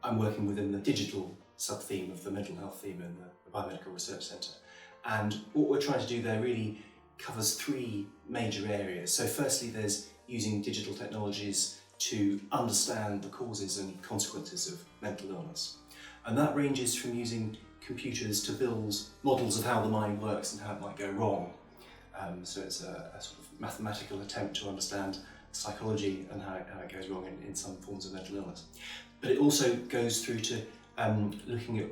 I'm working within the digital sub-theme of the mental health theme in the Biomedical Research Centre. And what we're trying to do there really covers three major areas. So firstly, there's using digital technologies to understand the causes and consequences of mental illness. And that ranges from using computers to build models of how the mind works and how it might go wrong. So it's a sort of mathematical attempt to understand psychology and how it goes wrong in some forms of mental illness. But it also goes through to looking at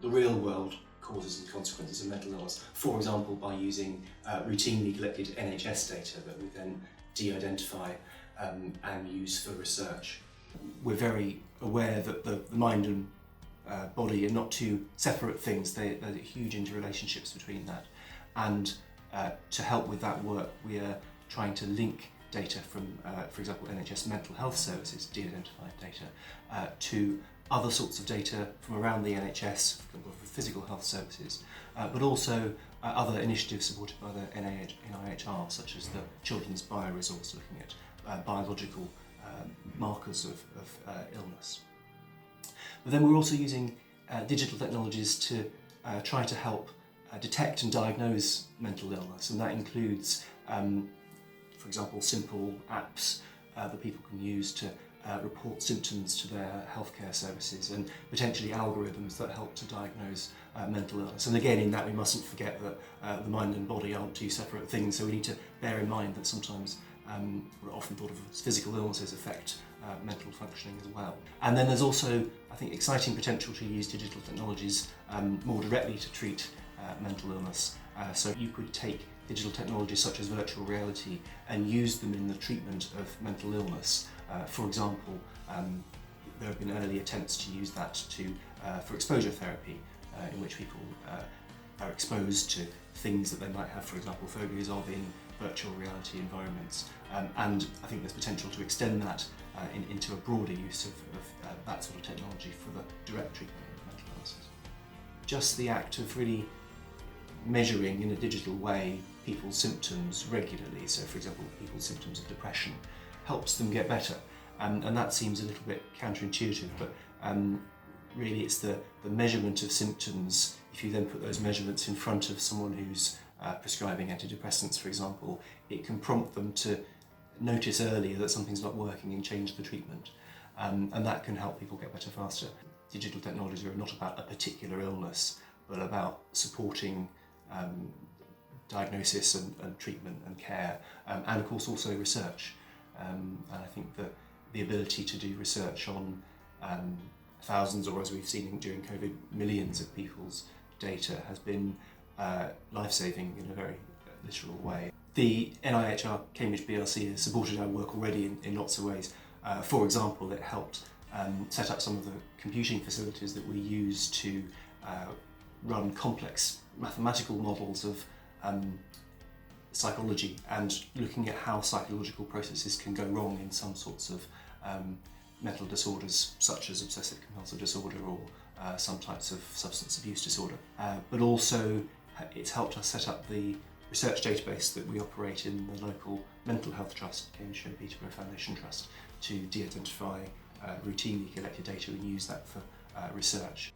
the real world causes and consequences of mental illness. For example, by using routinely collected NHS data that we then de-identify and use for research. We're very aware that the mind and body are not two separate things. There are huge interrelationships between that. And to help with that work, we are trying to link data from, for example, NHS mental health services, de-identified data, to other sorts of data from around the NHS, for example, for physical health services, but also other initiatives supported by the NIHR, such as the Children's Bioresource, looking at biological markers of illness. But then we're also using digital technologies to try to help detect and diagnose mental illness, and that includes, for example, simple apps that people can use to report symptoms to their healthcare services, and potentially algorithms that help to diagnose mental illness. And again, in that we mustn't forget that the mind and body aren't two separate things, so we need to bear in mind that sometimes what are often thought of as physical illnesses affect mental functioning as well. And then there's also, I think, exciting potential to use digital technologies more directly to treat mental illness. So you could take digital technologies such as virtual reality and use them in the treatment of mental illness. For example, there have been early attempts to use that for exposure therapy, in which people are exposed to things that they might have, for example, phobias of in virtual reality environments. And I think there's potential to extend that into a broader use of that sort of technology for the direct treatment of mental illnesses. Just the act of really measuring in a digital way people's symptoms regularly, so for example people's symptoms of depression, helps them get better, and that seems a little bit counterintuitive, but really it's the measurement of symptoms. If you then put those measurements in front of someone who's prescribing antidepressants, for example, it can prompt them to notice earlier that something's not working and change the treatment, and that can help people get better faster. Digital technologies are not about a particular illness, but about supporting diagnosis and treatment and care, and of course also research. And I think that the ability to do research on thousands, or as we've seen during COVID, millions of people's data has been life-saving in a very literal way. The NIHR Cambridge BRC has supported our work already in lots of ways. For example, it helped set up some of the computing facilities that we use to run complex mathematical models of psychology, and looking at how psychological processes can go wrong in some sorts of mental disorders, such as obsessive compulsive disorder or some types of substance abuse disorder. But also it's helped us set up the research database that we operate in the local mental health trust, Cambridge Peterborough Foundation Trust, to de-identify routinely collected data and use that for research.